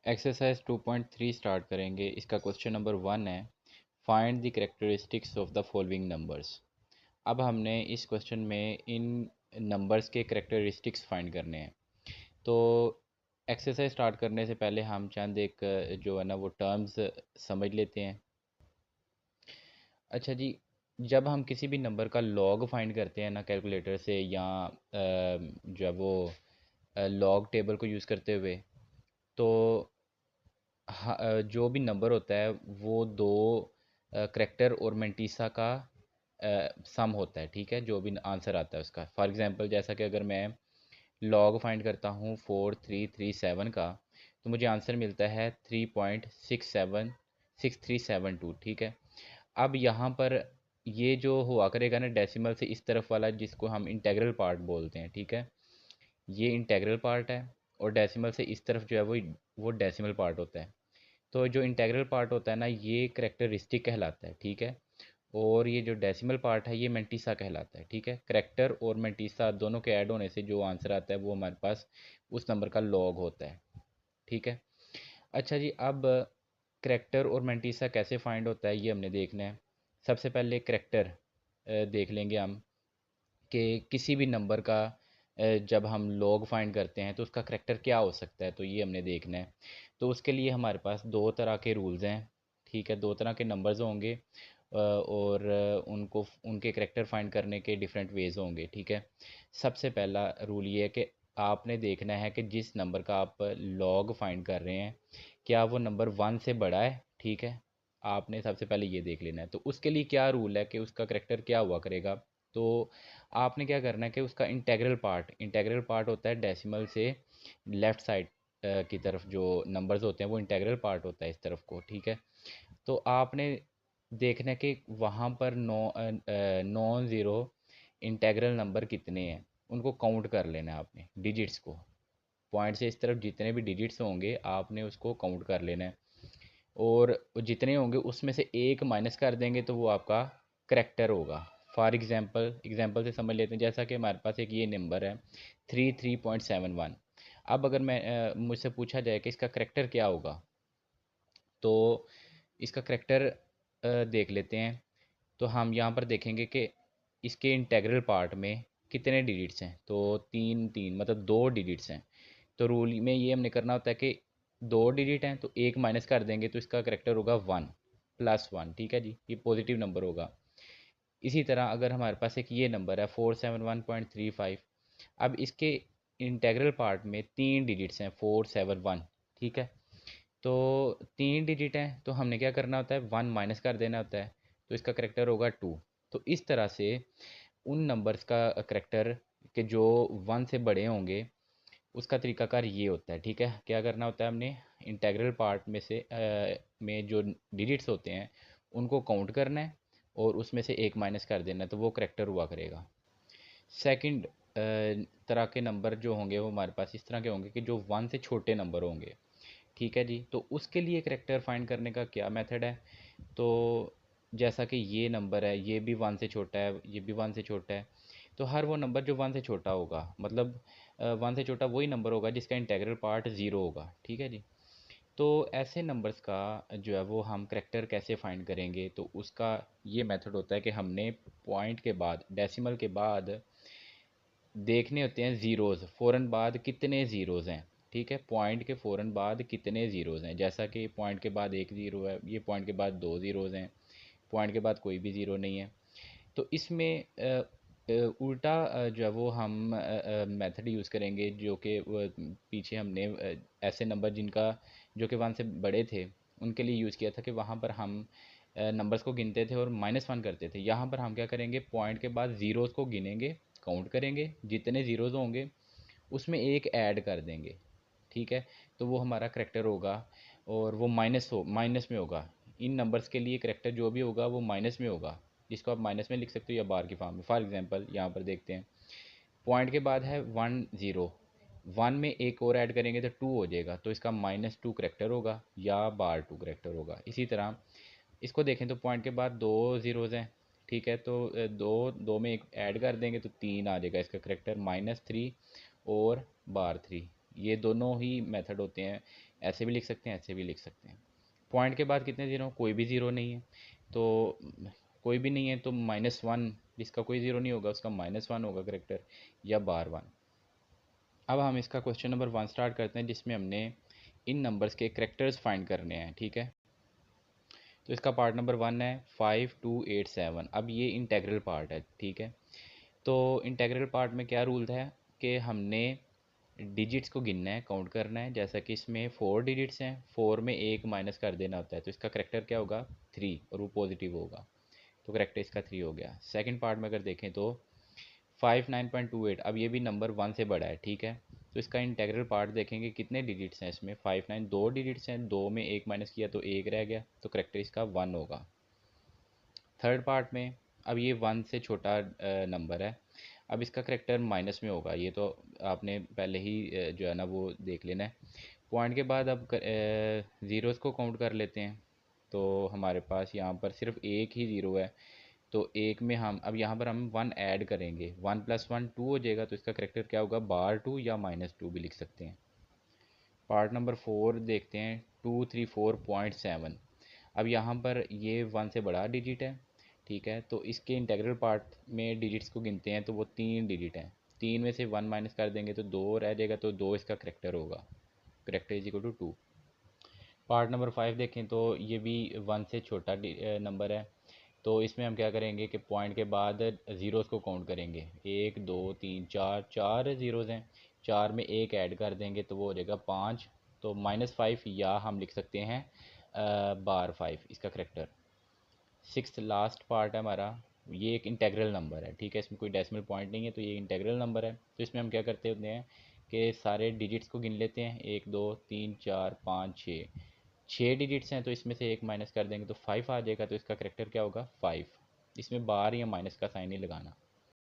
Exercise 2.3 start करेंगे। इसका question number 1 है, find the characteristics of the following numbers. अब हमने इस क्वेश्चन में इन नंबर्स के कैरेक्टरिस्टिक्स फाइंड करने हैं। तो एक्सरसाइज स्टार्ट करने से पहले हम चंद एक जो है ना वो टर्म्स समझ लेते हैं। अच्छा जी, जब हम किसी भी नंबर का लॉग फाइंड करते हैं ना कैलकुलेटर से या जो है वो लॉग टेबल को यूज़ करते हुए, तो जो भी नंबर होता है वो दो करैक्टर और मेंटीसा का सम होता है। ठीक है, जो भी आंसर आता है उसका। फॉर एग्जांपल जैसा कि अगर मैं लॉग फाइंड करता हूँ 4337 का, तो मुझे आंसर मिलता है 3.676372। ठीक है, अब यहाँ पर ये जो हुआ करेगा ना डेसिमल से इस तरफ वाला, जिसको हम इंटेग्रल पार्ट बोलते हैं। ठीक है, ये इंटेग्रल पार्ट है, और डेसिमल से इस तरफ जो है वो डेसिमल पार्ट होता है। तो जो इंटेग्रल पार्ट होता है ना, ये करेक्टरिस्टिक कहलाता है। ठीक है, और ये जो डेसिमल पार्ट है ये मेंटीसा कहलाता है। ठीक है, करेक्टर और मेंटीसा दोनों के ऐड होने से जो आंसर आता है वो हमारे पास उस नंबर का लॉग होता है। ठीक है, अच्छा जी, अब करेक्टर और मेंटीसा कैसे फाइंड होता है ये हमने देखना है। सबसे पहले करेक्टर देख लेंगे हम कि किसी भी नंबर का जब हम लॉग फाइंड करते हैं तो उसका करैक्टर क्या हो सकता है, तो ये हमने देखना है। तो उसके लिए हमारे पास दो तरह के रूल्स हैं। ठीक है, दो तरह के नंबर्स होंगे, और उनको उनके करैक्टर फाइंड करने के डिफरेंट वेज होंगे। ठीक है, सबसे पहला रूल ये है कि आपने देखना है कि जिस नंबर का आप लॉग फाइंड कर रहे हैं क्या वो नंबर 1 से बड़ा है। ठीक है, आपने सबसे पहले ये देख लेना है। तो उसके लिए क्या रूल है कि उसका करैक्टर क्या हुआ करेगा। तो आपने क्या करना है कि उसका इंटेग्रल पार्ट होता है डेसिमल से लेफ़्ट साइड की तरफ, जो नंबर्स होते हैं वो इंटेग्रल पार्ट होता है इस तरफ को। ठीक है, तो आपने देखना है कि वहाँ पर नॉन ज़ीरो इंटेग्रल नंबर कितने हैं, उनको काउंट कर लेना है आपने, डिजिट्स को। पॉइंट से इस तरफ जितने भी डिजिट्स होंगे आपने उसको काउंट कर लेना है, और जितने होंगे उसमें से एक माइनस कर देंगे तो वो आपका करेक्टर होगा। फॉर एग्जांपल से समझ लेते हैं, जैसा कि हमारे पास एक ये नंबर है 33.71। अब अगर मुझसे पूछा जाए कि इसका करेक्टर क्या होगा, तो इसका करेक्टर देख लेते हैं। तो हम यहाँ पर देखेंगे कि इसके इंटेग्रल पार्ट में कितने डिजिट्स हैं, तो तीन तीन मतलब दो डिजिट्स हैं। तो रूल में ये हमने करना होता है कि दो डिजिट हैं तो एक माइनस कर देंगे तो इसका करेक्टर होगा 1 +1। ठीक है जी, ये पॉजिटिव नंबर होगा। इसी तरह अगर हमारे पास एक ये नंबर है 471.35, अब इसके इंटेग्रल पार्ट में तीन डिजिट्स हैं 471। ठीक है, तो तीन डिजिट हैं तो हमने क्या करना होता है 1 माइनस कर देना होता है, तो इसका करेक्टर होगा 2। तो इस तरह से उन नंबर्स का करेक्टर के जो 1 से बड़े होंगे उसका तरीकाकार ये होता है। ठीक है, क्या करना होता है हमने इंटेग्रल पार्ट में से में जो डिजिट्स होते हैं उनको काउंट करना है, और उसमें से एक माइनस कर देना है, तो वो करेक्टर हुआ करेगा। सेकंड तरह के नंबर जो होंगे वो हमारे पास इस तरह के होंगे कि जो 1 से छोटे नंबर होंगे। ठीक है जी, तो उसके लिए करेक्टर फाइंड करने का क्या मेथड है। तो जैसा कि ये नंबर है ये भी 1 से छोटा है, ये भी 1 से छोटा है, तो हर वो नंबर जो 1 से छोटा होगा, मतलब 1 से छोटा वही नंबर होगा जिसका इंटेग्रल पार्ट 0 होगा। ठीक है जी, तो ऐसे नंबर्स का जो है वो हम करेक्टर कैसे फाइंड करेंगे, तो उसका ये मेथड होता है कि हमने पॉइंट के बाद, डेसिमल के बाद देखने होते हैं ज़ीरोज़, फ़ौरन बाद कितने ज़ीरोज़ हैं। ठीक है, पॉइंट के फ़ौरन बाद कितने ज़ीरोज़ हैं, जैसा कि पॉइंट के बाद एक ज़ीरो है, ये पॉइंट के बाद दो ज़ीरोज़ हैं, पॉइंट के बाद कोई भी ज़ीरो नहीं है। तो इसमें उल्टा जो है वो हम मेथड यूज़ करेंगे, जो कि पीछे हमने ऐसे नंबर जिनका जो कि 1 से बड़े थे उनके लिए यूज़ किया था कि वहाँ पर हम नंबर्स को गिनते थे और -1 करते थे। यहाँ पर हम क्या करेंगे, पॉइंट के बाद ज़ीरोज़ को गिनेंगे, काउंट करेंगे, जितने ज़ीरोज़ होंगे उसमें एक ऐड कर देंगे। ठीक है, तो वो हमारा करेक्टर होगा, और वो माइनस में होगा। इन नंबर्स के लिए करेक्टर जो भी होगा वो माइनस में होगा, जिसको आप माइनस में लिख सकते हो या बार की फॉर्म में। फॉर एग्जांपल यहाँ पर देखते हैं, पॉइंट के बाद है 1 0, 1 में एक और ऐड करेंगे तो 2 हो जाएगा, तो इसका -2 करेक्टर होगा या बार 2 करेक्टर होगा। इसी तरह इसको देखें तो पॉइंट के बाद दो ज़ीरोज़ हैं। ठीक है, तो दो दो में एक ऐड कर देंगे तो 3 आ जाएगा, इसका करेक्टर -3 और बार 3। ये दोनों ही मेथड होते हैं, ऐसे भी लिख सकते हैं, ऐसे भी लिख सकते हैं। पॉइंट के बाद कितने ज़ीरो, कोई भी ज़ीरो नहीं है, तो कोई भी नहीं है तो -1, जिसका कोई ज़ीरो नहीं होगा उसका -1 होगा करेक्टर, या बार 1। अब हम इसका क्वेश्चन नंबर 1 स्टार्ट करते हैं, जिसमें हमने इन नंबर्स के करेक्टर्स फाइंड करने हैं, ठीक है। तो इसका पार्ट नंबर 1 है 5287। अब ये इंटेग्रल पार्ट है, ठीक है। तो इंटेग्रल पार्ट में क्या रूल है कि हमने डिजिट्स को गिनना है, काउंट करना है। जैसा कि इसमें 4 डिजिट्स हैं, 4 में एक माइनस कर देना होता है, तो इसका करेक्टर क्या होगा 3, और वो पॉजिटिव होगा, तो करेक्टर इसका 3 हो गया। सेकंड पार्ट में अगर देखें तो 59.28, अब ये भी नंबर 1 से बड़ा है, ठीक है। तो इसका इंटेग्रल पार्ट देखेंगे कितने डिजिट्स हैं इसमें, 59, 2 डिजिट्स हैं, 2 में एक माइनस किया तो एक रह गया, तो करेक्टर इसका 1 होगा। थर्ड पार्ट में अब ये 1 से छोटा नंबर है, अब इसका करेक्टर माइनस में होगा, ये तो आपने पहले ही जो है ना वो देख लेना है। पॉइंट के बाद अब ज़ीरोज़ को काउंट कर लेते हैं, तो हमारे पास यहाँ पर सिर्फ एक ही ज़ीरो है, तो एक में हम अब यहाँ पर हम 1 ऐड करेंगे, 1 + 1 2 हो जाएगा, तो इसका करेक्टर क्या होगा बार 2 या -2 भी लिख सकते हैं। पार्ट नंबर 4 देखते हैं 234.7। अब यहाँ पर ये 1 से बड़ा डिजिट है, ठीक है। तो इसके इंटेग्रल पार्ट में डिजिट्स को गिनते हैं तो वो 3 डिजिट हैं, 3 में से 1 माइनस कर देंगे तो 2 रह जाएगा, तो 2 इसका करेक्टर होगा, character is equal to 2। Part number 5 देखें तो ये भी 1 से छोटा नंबर है, तो इसमें हम क्या करेंगे कि पॉइंट के बाद ज़ीरोज़ को काउंट करेंगे, 1 2 3 4, 4 ज़ीरोज़ हैं, 4 में एक ऐड कर देंगे तो वो हो जाएगा 5, तो -5, या हम लिख सकते हैं बार 5 इसका करेक्टर। सिक्स्थ लास्ट पार्ट है हमारा, ये एक इंटेग्रल नंबर है, ठीक है, इसमें कोई डेसिमल पॉइंट नहीं है, तो ये इंटेग्रल नंबर है। तो इसमें हम क्या करते होते हैं कि सारे डिजिट्स को गिन लेते हैं, 1 2 3 4 5 6, 6 डिजिट्स हैं, तो इसमें से एक माइनस कर देंगे तो 5 आ जाएगा, तो इसका करेक्टर क्या होगा 5। इसमें बार या माइनस का साइन नहीं लगाना।